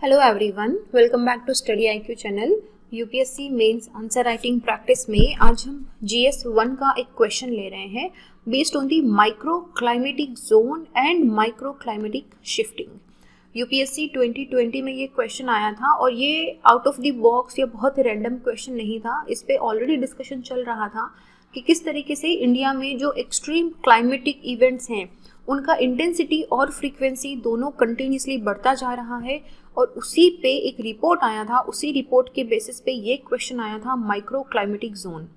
Hello everyone, welcome back to study IQ channel. UPSC mains answer writing practice में आज हम GS 1 का एक क्वेश्चन ले रहे हैं based on the micro climatic zone and micro climatic shifting. UPSC 2020 में ये क्वेश्चन आया था और ये आउट ऑफ द बॉक्स या बहुत रैंडम क्वेश्चन नहीं था। इस पे ऑलरेडी डिस्कशन चल रहा था कि किस तरीके से इंडिया में जो एक्सट्रीम क्लाइमेटिक इवेंट्स हैं उनका इंटेंसिटी और फ्रीक्वेंसी दोनों कंटिन्यूसली बढ़ता जा रहा है और उसी पे एक रिपोर्ट आया था। उसी रिपोर्ट के बेसिस पे ये क्वेश्चन आया था माइक्रो क्लाइमेटिक जोन।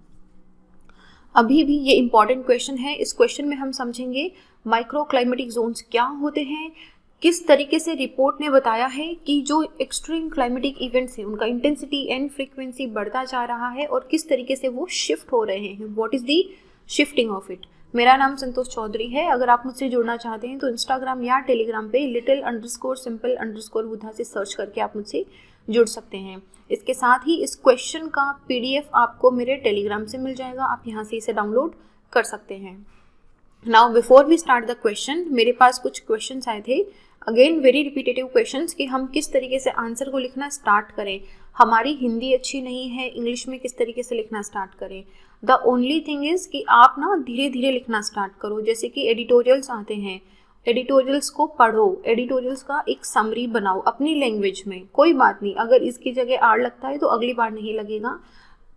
अभी भी ये इंपॉर्टेंट क्वेश्चन है। इस क्वेश्चन में हम समझेंगे माइक्रो क्लाइमेटिक जोन्स क्या होते हैं, किस तरीके से रिपोर्ट ने बताया है कि जो एक्सट्रीम क्लाइमेटिक इवेंट्स हैं उनका इंटेंसिटी एंड फ्रीक्वेंसी बढ़ता जा रहा है और किस तरीके से वो शिफ्ट हो रहे हैं, what is the shifting of it. मेरा नाम संतोष चौधरी है। अगर आप मुझसे जुड़ना चाहते हैं तो इंस्टाग्राम या टेलीग्राम पे little_simple_बुधा से सर्च करके आप मुझसे जुड़ सकते हैं। इसके साथ ही इस क्वेश्चन का PDF आपको मेरे टेलीग्राम से मिल जाएगा, आप यहाँ से इसे डाउनलोड कर सकते हैं। Now before we start the question, मेरे पास कुछ क्वेश्चंस आए थे, अगेन वेरी रिपीटेटिव क्वेश्चंस कि हम किस तरीके से आंसर को लिखना स्टार्ट करें। हमारी हिंदी अच्छी नहीं है, इंग्लिश में किस तरीके से लिखना स्टार्ट करें। द ओनली थिंग इज़ कि आप ना धीरे धीरे लिखना स्टार्ट करो। जैसे कि एडिटोरियल्स आते हैं, एडिटोरियल्स को पढ़ो, एडिटोरियल्स का एक समरी बनाओ अपनी लैंग्वेज में। कोई बात नहीं, अगर इसकी जगह आर लगता है तो अगली बार नहीं लगेगा।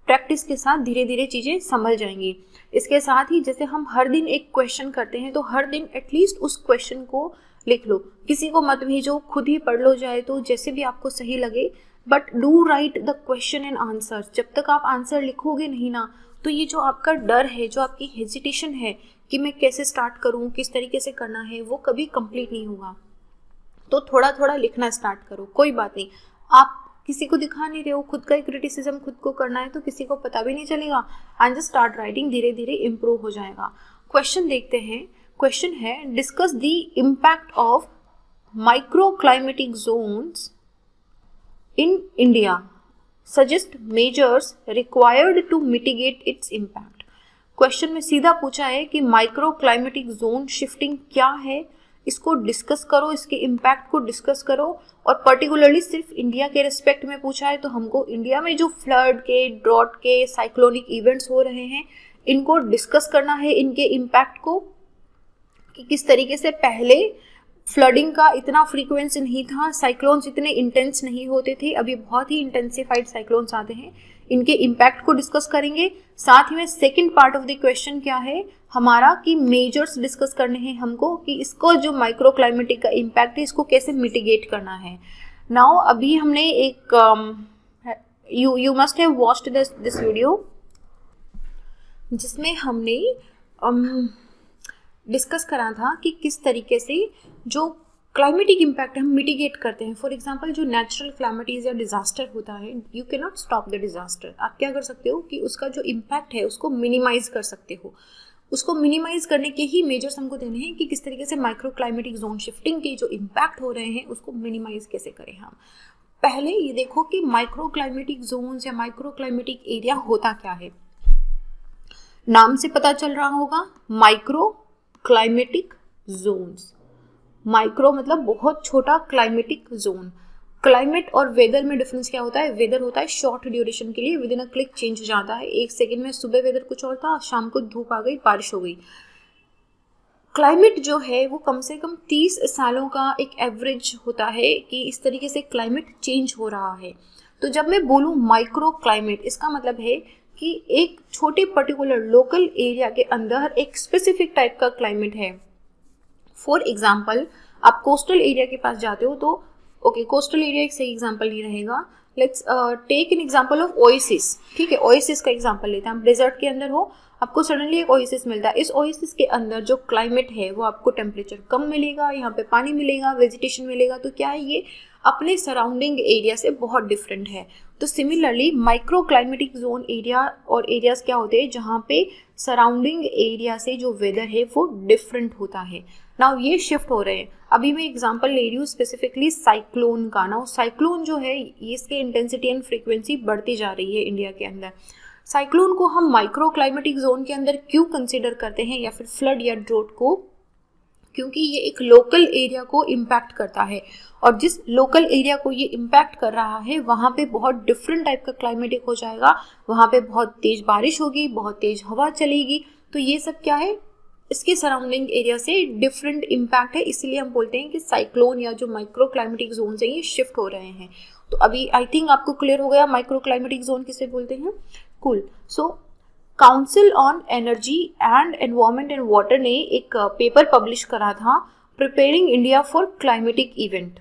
प्रैक्टिस के साथ धीरे धीरे चीज़ें संभल जाएंगी। इसके साथ ही जैसे हम हर दिन एक क्वेश्चन करते हैं तो हर दिन एटलीस्ट उस क्वेश्चन को लिख लो। किसी को मत भेजो, खुद ही पढ़ लो जाए तो, जैसे भी आपको सही लगे, but do right the question and answer. जब तक आप आंसर लिखोगे नहीं ना, तो ये जो आपका डर है, जो आपकी हेजिटेशन है कि मैं कैसे स्टार्ट करूँ, किस तरीके से करना है, वो कभी कंप्लीट नहीं होगा। तो थोड़ा थोड़ा लिखना स्टार्ट करो। कोई बात नहीं, आप किसी को दिखा नहीं रहे हो, खुद का एक क्रिटिसिज्म खुद को करना है तो किसी को पता भी नहीं चलेगा। एंड जस्ट स्टार्ट राइटिंग, धीरे धीरे इम्प्रूव हो जाएगा। क्वेश्चन देखते हैं। क्वेश्चन है, discuss the impact of micro climatic zones in India, suggest measures required to mitigate its impact. Question में सीधा पूछा है कि माइक्रो क्लाइमेटिक जोन शिफ्टिंग क्या है, इसको डिस्कस करो, इसके इम्पैक्ट को डिस्कस करो। और पर्टिकुलरली सिर्फ इंडिया के रिस्पेक्ट में पूछा है तो हमको इंडिया में जो फ्लड के, ड्रॉट के, साइक्लोनिक इवेंट्स हो रहे हैं इनको डिस्कस करना है, इनके इम्पैक्ट को, कि किस तरीके से पहले फ्लडिंग का इतना फ्रीक्वेंसी नहीं था, साइक्लोन्स इतने इंटेंस नहीं होते थे, अभी बहुत ही इंटेंसिफाइड साइक्लोन्स आते हैं। इनके इम्पैक्ट को डिस्कस करेंगे। साथ ही में second part of the question क्या है हमारा, कि मेजर्स डिस्कस करने हैं हमको, कि इसको जो माइक्रो क्लाइमेटिक का इम्पैक्ट है इसको कैसे मिटिगेट करना है। नाउ अभी हमने एक you must have watched this video जिसमें हमने डिस्कस करा था कि किस तरीके से जो क्लाइमेटिक इम्पैक्ट हम मिटिगेट करते हैं। फॉर एग्जांपल जो नेचुरल क्लैमिटीज या डिजास्टर होता है, you can not stop the disaster. आप क्या कर सकते हो कि उसका जो इम्पैक्ट है उसको मिनिमाइज कर सकते हो। उसको मिनिमाइज करने के ही मेजर्स हमको देने हैं कि किस तरीके से माइक्रो क्लाइमेटिक जोन शिफ्टिंग के जो इम्पैक्ट हो रहे हैं उसको मिनिमाइज कैसे करें हम। पहले ये देखो कि माइक्रो क्लाइमेटिक जोन्स या माइक्रो क्लाइमेटिक एरिया होता क्या है। नाम से पता चल रहा होगा, माइक्रो क्लाइमेटिक जोन्स। माइक्रो मतलब बहुत छोटा, क्लाइमेटिक जोन। क्लाइमेट और वेदर में डिफरेंस क्या होता है, वेदर होता है शॉर्ट ड्यूरेशन के लिए, with in a click change हो जाता है। एक सेकेंड में सुबह वेदर कुछ और था, शाम को धूप आ गई, बारिश हो गई। क्लाइमेट जो है वो कम से कम 30 सालों का एक एवरेज होता है कि इस तरीके से क्लाइमेट चेंज हो रहा है। तो जब मैं बोलूँ माइक्रो क्लाइमेट, इसका मतलब है कि एक छोटे पर्टिकुलर लोकल एरिया के अंदर एक स्पेसिफिक टाइप का क्लाइमेट है। फॉर एग्जाम्पल, आप कोस्टल एरिया के पास जाते हो तो ओके, कोस्टल एरिया एक सही एग्जाम्पल नहीं रहेगा। Let's take an example of oasis. ठीक है, ओएसिस का एग्जाम्पल लेते हैं। आप डेजर्ट के अंदर हो, आपको सडनली एक ओएसिस मिलता है। इस ओएसिस के अंदर जो क्लाइमेट है वो आपको टेम्परेचर कम मिलेगा, यहाँ पे पानी मिलेगा, वेजिटेशन मिलेगा। तो क्या है, ये अपने सराउंडिंग एरिया से बहुत डिफरेंट है। तो similarly micro climatic zone area और एरियाज क्या होते हैं जहाँ पे सराउंडिंग एरिया से जो वेदर है वो डिफरेंट होता है। नाउ ये शिफ्ट हो रहे हैं। अभी मैं एग्जांपल ले रही हूँ स्पेसिफिकली साइक्लोन का। नाउ साइक्लोन जो है इसके इंटेंसिटी एंड फ्रीक्वेंसी बढ़ती जा रही है इंडिया के अंदर। साइक्लोन को हम माइक्रो क्लाइमेटिक जोन के अंदर क्यों कंसिडर करते हैं, या फिर फ्लड या ड्रोट को क्योंकि ये एक लोकल एरिया को इम्पैक्ट करता है, और जिस लोकल एरिया को ये इम्पैक्ट कर रहा है वहाँ पे बहुत डिफरेंट टाइप का क्लाइमेटिक हो जाएगा, वहाँ पे बहुत तेज बारिश होगी, बहुत तेज हवा चलेगी। तो ये सब क्या है, इसके सराउंडिंग एरिया से डिफरेंट इम्पैक्ट है, इसलिए हम बोलते हैं कि साइक्लोन या जो माइक्रो क्लाइमेटिक जोन है ये शिफ्ट हो रहे हैं। तो अभी आई थिंक आपको क्लियर हो गया माइक्रो क्लाइमेटिक जोन किसे बोलते हैं। Cool. So council on energy and environment and water ने एक पेपर पब्लिश करा था, preparing India for climatic event.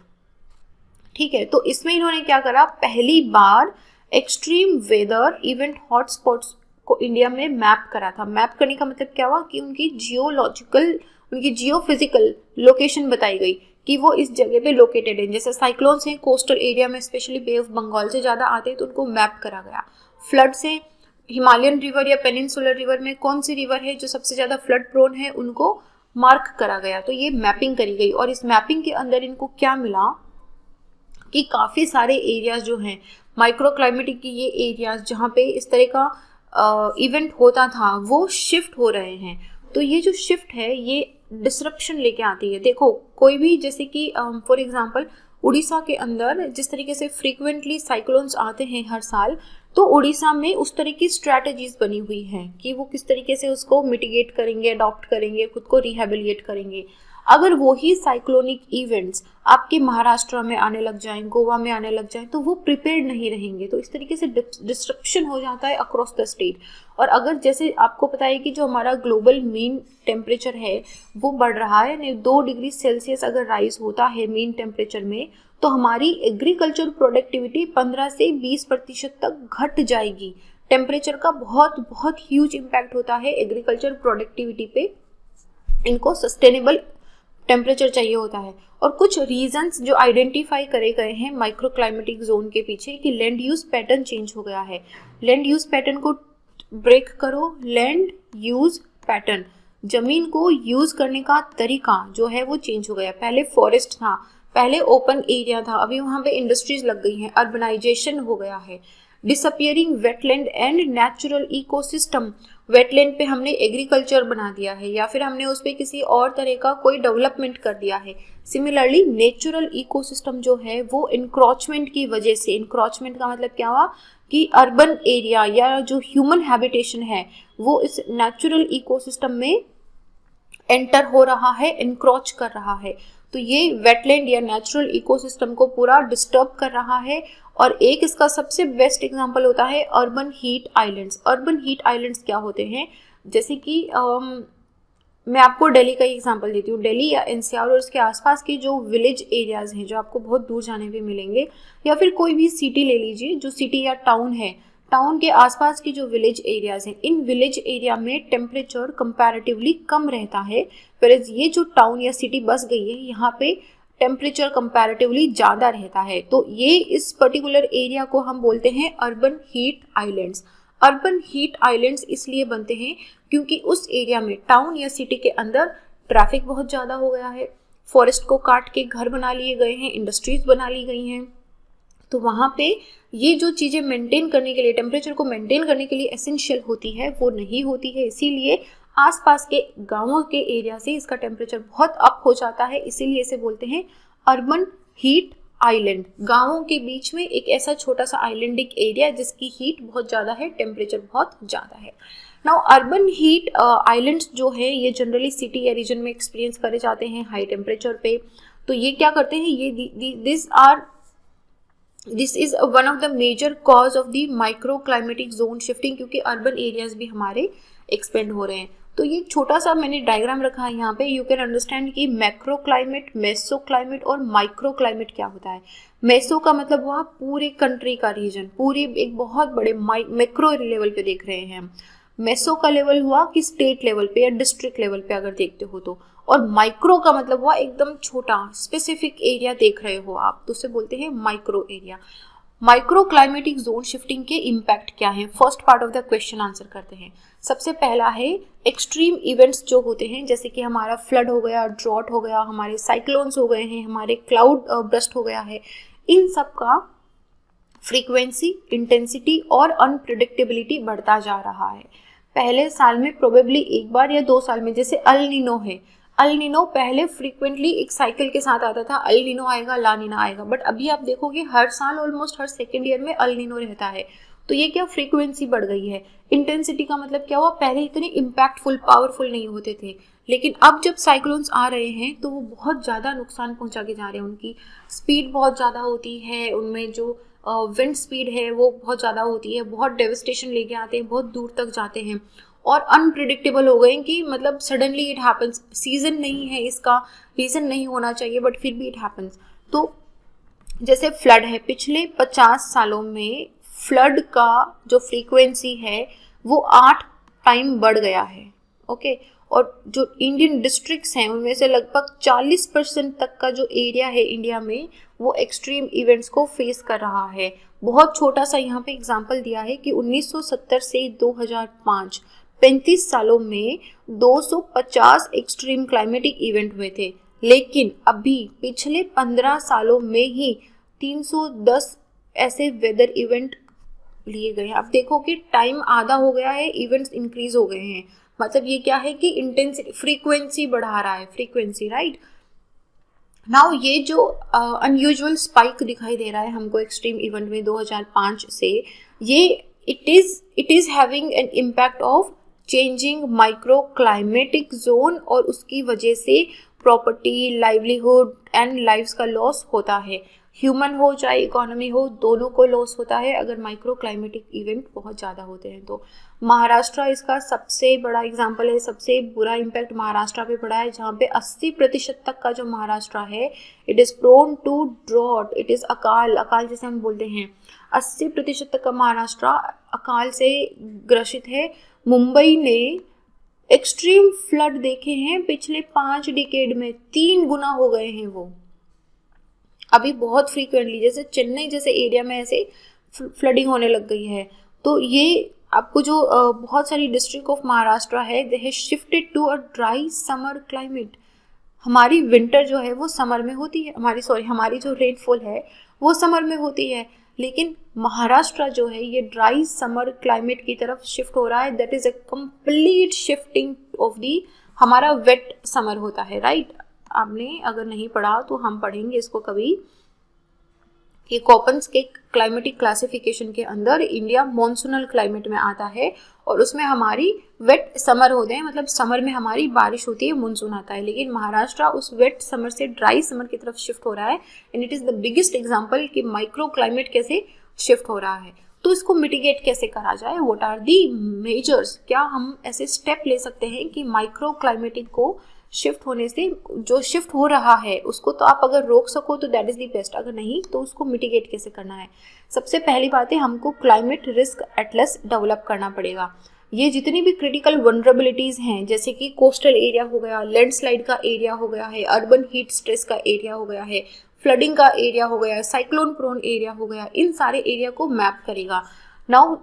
ठीक है, तो इसमें इन्होंने क्या करा, पहली बार एक्सट्रीम वेदर इवेंट हॉटस्पॉट्स को इंडिया में मैप करा था। मैप करने का मतलब क्या हुआ कि उनकी जियोफिजिकल लोकेशन बताई गई कि वो इस जगह पे लोकेटेड है। जैसे साइक्लोन्स हैं कोस्टल एरिया में, स्पेशली बे ऑफ बंगाल से ज़्यादा आते हैं, तो उनको मैप करा गया। फ्लड से हिमालयन रिवर या पेनिनसुलर रिवर में कौन सी रिवर है जो सबसे ज़्यादा फ्लड प्रोन है, उनको मार्क करा गया। तो ये मैपिंग करी गई, और इस मैपिंग के अंदर इनको क्या मिला कि काफ़ी सारे एरियाज जो हैं माइक्रो क्लाइमेटिक की, ये एरियाज जहाँ पे इस तरह का इवेंट होता था वो शिफ्ट हो रहे हैं। तो ये जो शिफ्ट है ये डिसरप्शन लेके आती है। देखो कोई भी, जैसे कि फॉर एग्जांपल उड़ीसा के अंदर जिस तरीके से फ्रीक्वेंटली साइक्लोन्स आते हैं हर साल, तो उड़ीसा में उस तरह की स्ट्रैटेजीज बनी हुई हैं कि वो किस तरीके से उसको मिटिगेट करेंगे, अडॉप्ट करेंगे, खुद को रिहेबिलिएट करेंगे। अगर वही साइक्लोनिक इवेंट्स आपके महाराष्ट्र में आने लग जाएं, गोवा में आने लग जाएं, तो वो प्रिपेयर्ड नहीं रहेंगे। तो इस तरीके से डिस्ट्रप्शन हो जाता है अक्रॉस द स्टेट। और अगर जैसे आपको पता है कि जो हमारा ग्लोबल मीन टेम्परेचर है वो बढ़ रहा है, यानी 2 डिग्री सेल्सियस अगर राइज होता है मीन टेम्परेचर में, तो हमारी एग्रीकल्चर प्रोडक्टिविटी 15 से 20% तक घट जाएगी। टेम्परेचर का बहुत बहुत ह्यूज इम्पैक्ट होता है एग्रीकल्चर प्रोडक्टिविटी पे। इनको सस्टेनेबल टेम्परेचर चाहिए होता है। और कुछ रीजंस जो आइडेंटिफाई करे गए हैं माइक्रो क्लाइमेटिक जोन के पीछे, कि लैंड यूज पैटर्न चेंज हो गया है। लैंड यूज पैटर्न को ब्रेक करो। लैंड यूज पैटर्न, जमीन को यूज करने का तरीका जो है वो चेंज हो गया। पहले फॉरेस्ट था, पहले ओपन एरिया था, अभी वहाँ पे इंडस्ट्रीज लग गई हैं, अर्बनाइजेशन हो गया है। Disappearing wetland and natural ecosystem, wetland पे हमने एग्रीकल्चर बना दिया है या फिर हमने उस पर किसी और तरह का कोई डेवलपमेंट कर दिया है। सिमिलरली नेचुरल इकोसिस्टम जो है वो इंक्रोचमेंट की वजह से, इंक्रोचमेंट का मतलब क्या हुआ कि अर्बन एरिया या जो ह्यूमन हैबिटेशन है वो इस नेचुरल इकोसिस्टम में एंटर हो रहा है, इंक्रोच कर रहा है। तो ये वेटलैंड या नेचुरल इकोसिस्टम को पूरा डिस्टर्ब कर रहा है। और एक इसका सबसे बेस्ट एग्जांपल होता है urban heat islands. Urban heat islands क्या होते हैं, जैसे कि मैं आपको दिल्ली का एग्जांपल देती हूँ। दिल्ली या एनसीआर और उसके आसपास के जो विलेज एरियाज हैं जो आपको बहुत दूर जाने पे मिलेंगे, या फिर कोई भी सिटी ले लीजिए, जो सिटी या टाउन है, टाउन के आसपास की जो विलेज एरियाज हैं, इन विलेज एरिया में टेम्परेचर कंपैरेटिवली कम रहता है। फिर ये जो टाउन या सिटी बस गई है यहाँ पे टेम्परेचर कंपैरेटिवली ज़्यादा रहता है। तो ये इस पर्टिकुलर एरिया को हम बोलते हैं urban heat islands. Urban heat islands इसलिए बनते हैं क्योंकि उस एरिया में, टाउन या सिटी के अंदर ट्रैफिक बहुत ज़्यादा हो गया है, फॉरेस्ट को काट के घर बना लिए गए हैं, इंडस्ट्रीज बना ली गई हैं। तो वहाँ पे ये जो चीज़ें मेंटेन करने के लिए, टेम्परेचर को मेंटेन करने के लिए एसेंशियल होती है वो नहीं होती है। इसीलिए आसपास के गांवों के एरिया से इसका टेम्परेचर बहुत अप हो जाता है, इसीलिए इसे बोलते हैं अर्बन हीट आइलैंड। गांवों के बीच में एक ऐसा छोटा सा आइलैंडिक एरिया जिसकी हीट बहुत ज़्यादा है, टेम्परेचर बहुत ज़्यादा है। नाउ अर्बन हीट आइलैंड्स जो है ये जनरली सिटी या रीजन में एक्सपीरियंस करे जाते हैं हाई टेम्परेचर पे। तो ये क्या करते हैं, ये this is one of the major cause of the micro climatic zone shifting, क्योंकि अर्बन एरियाज भी हमारे एक्सपेंड हो रहे हैं। तो ये छोटा सा मैंने डायग्राम रखा है यहाँ पे, यू कैन अंडरस्टैंड कि मैक्रो क्लाइमेट, मेसो क्लाइमेट और माइक्रो क्लाइमेट क्या होता है। मेसो का मतलब हुआ पूरे कंट्री का रीजन, पूरी एक बहुत बड़े मैक्रो लेवल पे देख रहे हैं हम। मेसो का लेवल हुआ कि स्टेट लेवल पे या डिस्ट्रिक्ट लेवल पे अगर देखते हो तो, और माइक्रो का मतलब हुआ एकदम छोटा स्पेसिफिक एरिया देख रहे हो आप, तो उसे बोलते हैं micro area. Micro climatic zone shifting के इम्पैक्ट क्या हैं, first part of the question answer करते हैं। सबसे पहला है एक्सट्रीम इवेंट्स जो होते हैं, जैसे कि हमारा फ्लड हो गया, ड्रॉट हो गया, हमारे साइक्लोन्स हो गए हैं, हमारे क्लाउड बर्स्ट हो गया है। इन सब का फ्रीक्वेंसी, इंटेंसिटी और अनप्रिडिक्टेबिलिटी बढ़ता जा रहा है। पहले साल में प्रोबेबली एक बार या 2 साल में, जैसे अल नीनो है, अल नीनो पहले फ्रीक्वेंटली एक साइकिल के साथ आता था, अल नीनो आएगा, ला नीना आएगा, बट अभी आप देखोगे हर साल ऑलमोस्ट हर सेकेंड ईयर में अल नीनो रहता है। तो ये क्या, फ्रीक्वेंसी बढ़ गई है। इंटेंसिटी का मतलब क्या हुआ, पहले इतने इम्पैक्टफुल पावरफुल नहीं होते थे, लेकिन अब जब साइक्लोन्स आ रहे हैं तो वो बहुत ज़्यादा नुकसान पहुंचा के जा रहे हैं। उनकी स्पीड बहुत ज़्यादा होती है, उनमें जो विंड स्पीड है वो बहुत ज़्यादा होती है, बहुत डेविस्टेशन लेके आते हैं, बहुत दूर तक जाते हैं और अनप्रिडिक्टेबल हो गए कि मतलब सडनली इट हैपन्स। सीजन नहीं है इसका, रीज़न नहीं होना चाहिए, बट फिर भी इट हैपन्स। तो जैसे फ्लड है, पिछले 50 सालों में फ्लड का जो फ्रीक्वेंसी है वो 8 टाइम बढ़ गया है। ओके, और जो इंडियन डिस्ट्रिक्ट्स हैं उनमें से लगभग 40% तक का जो एरिया है इंडिया में वो एक्सट्रीम इवेंट्स को फेस कर रहा है। बहुत छोटा सा यहाँ पे एग्जांपल दिया है कि 1970 से 2005 35 सालों में 250 एक्सट्रीम क्लाइमेटिक इवेंट हुए थे, लेकिन अभी पिछले 15 सालों में ही 310 ऐसे वेदर इवेंट लिए गए हैं। अब देखो कि टाइम आधा हो गया है, इवेंट्स इंक्रीज हो गए हैं, मतलब ये क्या है कि इंटेंसिटी फ्रीक्वेंसी बढ़ा रहा है, फ्रीक्वेंसी, राइट। नाउ ये जो अनयूजुअल स्पाइक दिखाई दे रहा है हमको एक्सट्रीम इवेंट में 2005 से, ये it is having an impact of changing micro climatic zone, और उसकी वजह से प्रॉपर्टी, लाइवलीहुड एंड लाइव्स का लॉस होता है। ह्यूमन हो चाहे इकोनॉमी हो, दोनों को लॉस होता है अगर माइक्रो क्लाइमेटिक इवेंट बहुत ज़्यादा होते हैं। तो महाराष्ट्र इसका सबसे बड़ा एग्जांपल है। सबसे बुरा इम्पैक्ट महाराष्ट्र पे पड़ा है, जहाँ पे 80% तक का जो महाराष्ट्र है it is prone to drought, it is अकाल जैसे हम बोलते हैं। 80% तक का महाराष्ट्र अकाल से ग्रसित है। मुंबई ने एक्सट्रीम फ्लड देखे हैं पिछले 5 डिकेड में, 3 गुना हो गए हैं वो। अभी बहुत फ्रीक्वेंटली जैसे चेन्नई जैसे एरिया में ऐसे फ्लडिंग होने लग गई है। तो ये आपको जो बहुत सारी डिस्ट्रिक्ट ऑफ महाराष्ट्र है, they have shifted to a dry summer climate. हमारी विंटर जो है वो समर में होती है, हमारी जो रेनफॉल है वो समर में होती है, लेकिन महाराष्ट्र जो है ये ड्राई समर क्लाइमेट की तरफ शिफ्ट हो रहा है। That is a complete shifting of the, हमारा वेट समर होता है, राइट। आपने अगर नहीं पढ़ा तो हम पढ़ेंगे इसको कभी, कि कोपेन्स के क्लाइमेटिक क्लासिफिकेशन के अंदर इंडिया मॉनसूनल क्लाइमेट में आता है, और उसमें हमारी वेट समर होते हैं, मतलब समर में हमारी बारिश होती है, मानसून आता है, लेकिन महाराष्ट्र उस वेट समर से ड्राई समर की तरफ शिफ्ट हो रहा है। And it is the biggest example कि माइक्रो क्लाइमेट कैसे शिफ्ट हो रहा है। तो इसको मिटिगेट कैसे करा जाए, व्हाट आर दी मेजर्स, क्या हम ऐसे स्टेप ले सकते हैं कि माइक्रो क्लाइमेटिक को शिफ्ट होने से, जो शिफ्ट हो रहा है उसको तो आप अगर रोक सको तो दैट इज द बेस्ट, अगर नहीं तो उसको मिटिगेट कैसे करना है। सबसे पहली बात है, हमको क्लाइमेट रिस्क एटलस डेवलप करना पड़ेगा। ये जितनी भी क्रिटिकल वनरेबिलिटीज हैं, जैसे कि कोस्टल एरिया हो गया, लैंडस्लाइड का एरिया हो गया है, अर्बन हीट स्ट्रेस का एरिया हो गया है, फ्लडिंग का एरिया हो गया, साइक्लोन प्रोन एरिया हो गया, इन सारे एरिया को मैप करेगा। नाउ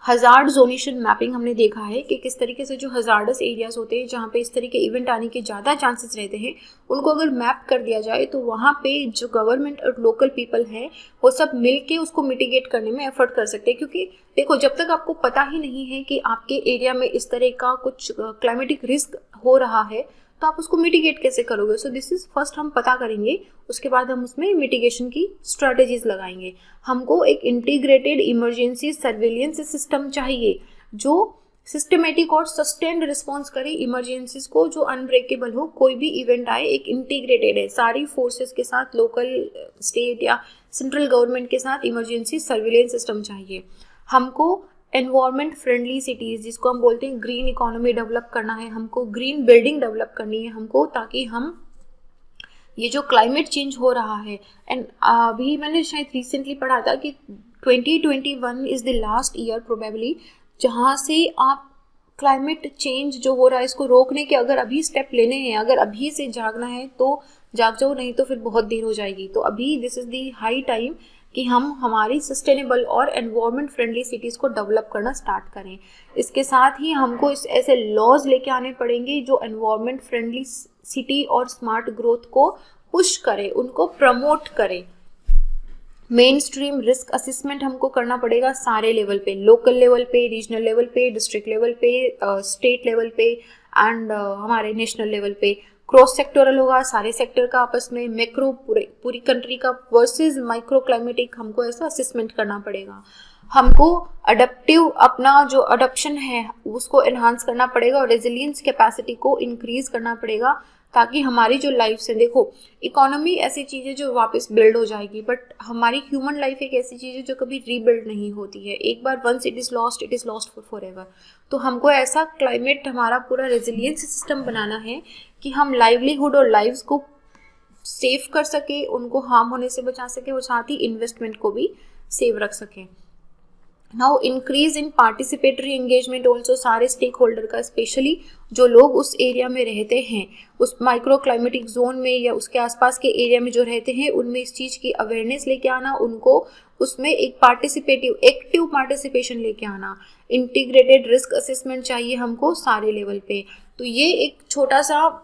हजार्ड जोनेशन मैपिंग हमने देखा है कि किस तरीके से जो हजार्डस एरियाज होते हैं, जहाँ पे इस तरह के इवेंट आने के ज़्यादा चांसेस रहते हैं, उनको अगर मैप कर दिया जाए तो वहाँ पे जो गवर्नमेंट और लोकल पीपल हैं वो सब मिलके उसको मिटिगेट करने में एफर्ट कर सकते हैं। क्योंकि देखो, जब तक आपको पता ही नहीं है कि आपके एरिया में इस तरह का कुछ क्लाइमेटिक रिस्क हो रहा है तो आप उसको मिटिगेट कैसे करोगे। सो दिस इज फर्स्ट हम पता करेंगे, उसके बाद हम उसमें मिटिगेशन की स्ट्रैटेजीज लगाएंगे। हमको एक इंटीग्रेटेड इमरजेंसी सर्विलियंस सिस्टम चाहिए जो सिस्टमेटिक और सस्टेन्ड रिस्पॉन्स करे इमरजेंसीज को, जो अनब्रेकेबल हो। कोई भी इवेंट आए एक इंटीग्रेटेड है, सारी फोर्सेस के साथ, लोकल, स्टेट या सेंट्रल गवर्नमेंट के साथ इमरजेंसी सर्विलेंस सिस्टम चाहिए। हमको एनवायरमेंट फ्रेंडली सिटीज़, जिसको हम बोलते हैं ग्रीन इकोनॉमी, डेवलप करना है। हमको ग्रीन बिल्डिंग डेवलप करनी है हमको, ताकि हम ये जो क्लाइमेट चेंज हो रहा है, एंड अभी मैंने शायद रिसेंटली पढ़ा था कि 2021 is the last year probably जहाँ से आप क्लाइमेट चेंज जो हो रहा है इसको रोकने के अगर अभी स्टेप लेने हैं, अगर अभी से जागना है तो जाग जाओ, नहीं तो फिर बहुत देर हो जाएगी। तो अभी this is the high time कि हम हमारी सस्टेनेबल और एनवायरमेंट फ्रेंडली सिटीज़ को डेवलप करना स्टार्ट करें। इसके साथ ही हमको ऐसे लॉज लेके आने पड़ेंगे जो एनवायरमेंट फ्रेंडली सिटी और स्मार्ट ग्रोथ को पुश करें, उनको प्रमोट करें। मेन स्ट्रीम रिस्क असेसमेंट हमको करना पड़ेगा सारे लेवल पे, लोकल लेवल पे, रीजनल लेवल पे, डिस्ट्रिक्ट लेवल पे, स्टेट लेवल पे, एंड हमारे नेशनल लेवल पे क्रॉस सेक्टोरल होगा, सारे सेक्टर का आपस में, मैक्रो पूरी कंट्री का वर्सेस माइक्रो क्लाइमेटिक, हमको ऐसा असेसमेंट करना पड़ेगा। हमको अडेप्टिव अपना जो अडॉप्शन है उसको एनहांस करना पड़ेगा और रेजिलियंस कैपेसिटी को इंक्रीज करना पड़ेगा, ताकि हमारी जो लाइफ से, देखो इकोनॉमी ऐसी चीज़ है जो वापस बिल्ड हो जाएगी, बट हमारी ह्यूमन लाइफ एक ऐसी चीज़ है जो कभी रीबिल्ड नहीं होती है। एक बार once it is lost forever. तो हमको ऐसा क्लाइमेट, हमारा पूरा रेजिलियंस सिस्टम बनाना है कि हम लाइवलीहुड और लाइव्स को सेव कर सके, उनको हार्म होने से बचा सके और साथ ही इन्वेस्टमेंट को भी सेव रख सकें। Now increase in participatory engagement also, सारे स्टेक होल्डर का, स्पेशली जो लोग उस एरिया में रहते हैं, उस माइक्रो क्लाइमेटिक जोन में या उसके आसपास के एरिया में जो रहते हैं, उनमें इस चीज़ की अवेयरनेस लेके आना, उनको उसमें एक एक्टिव पार्टिसिपेशन लेके आना। इंटीग्रेटेड रिस्क असेसमेंट चाहिए हमको सारे लेवल पे। तो ये एक छोटा सा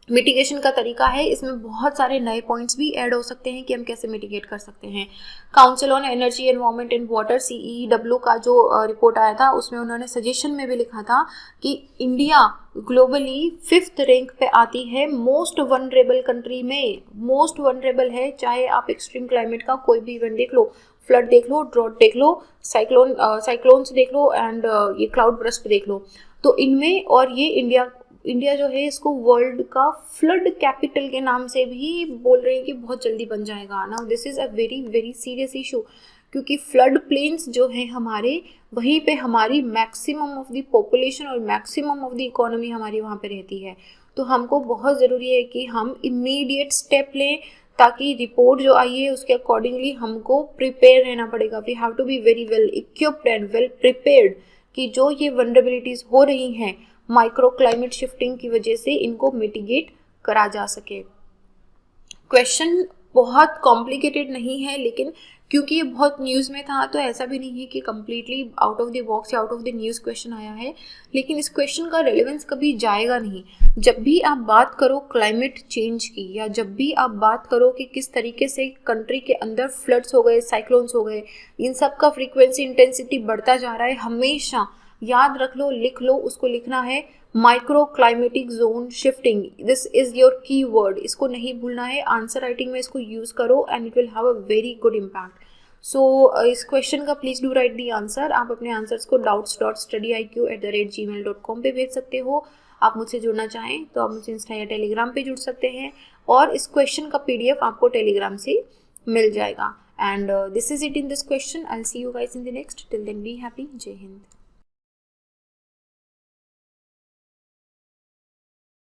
मिटिगेशन का तरीका है। इसमें बहुत सारे नए पॉइंट्स भी ऐड हो सकते हैं कि हम कैसे मिटिगेट कर सकते हैं। Council on energy environment and water CEW का जो रिपोर्ट आया था, उसमें उन्होंने सजेशन में भी लिखा था कि इंडिया ग्लोबली 5th रैंक पे आती है मोस्ट वनरेबल कंट्री में, मोस्ट वनरेबल है। चाहे आप एक्सट्रीम क्लाइमेट का कोई भी इवेंट देख लो, फ्लड देख लो, ड्रॉट देख लो, साइक्लोन्स देख लो, एंड ये क्लाउड बर्स्ट देख लो, तो इनमें, और ये इंडिया जो है इसको वर्ल्ड का फ्लड कैपिटल के नाम से भी बोल रहे हैं कि बहुत जल्दी बन जाएगा। Now this is a very very serious issue, क्योंकि फ्लड प्लेन्स जो हैं हमारे, वहीं पे हमारी मैक्सिमम ऑफ द पॉपुलेशन और मैक्सिमम ऑफ द इकोनॉमी हमारी वहाँ पे रहती है। तो हमको बहुत ज़रूरी है कि हम इमीडिएट स्टेप लें, ताकि रिपोर्ट जो आई है उसके अकॉर्डिंगली हमको प्रिपेयर रहना पड़ेगा। We have to be very well equipped and well prepared कि जो ये वनरेबिलिटीज़ हो रही हैं माइक्रो क्लाइमेट शिफ्टिंग की वजह से, इनको मिटिगेट करा जा सके। क्वेश्चन बहुत कॉम्प्लिकेटेड नहीं है, लेकिन क्योंकि ये बहुत न्यूज़ में था, तो ऐसा भी नहीं है कि completely out of the box या out of the news question आया है। लेकिन इस क्वेश्चन का रेलेवेंस कभी जाएगा नहीं। जब भी आप बात करो क्लाइमेट चेंज की, या जब भी आप बात करो कि किस तरीके से कंट्री के अंदर फ्लड्स हो गए, साइक्लोन्स हो गए, इन सब का फ्रीक्वेंसी इंटेंसिटी बढ़ता जा रहा है, हमेशा याद रख लो, लिख लो, उसको लिखना है micro climatic zone shifting. This is your की वर्ड, इसको नहीं भूलना है। आंसर राइटिंग में इसको यूज करो and it will have a very good impact. So इस क्वेश्चन का please do write the answer. आप अपने आंसर्स को doubts.studyiq@gmail.com पे भेज सकते हो। आप मुझसे जुड़ना चाहें तो आप मुझसे इंस्टा या टेलीग्राम पे जुड़ सकते हैं, और इस क्वेश्चन का PDF आपको टेलीग्राम से मिल जाएगा। And this is it in this question. I will see you guys in the next. Till then be happy. Jai Hind.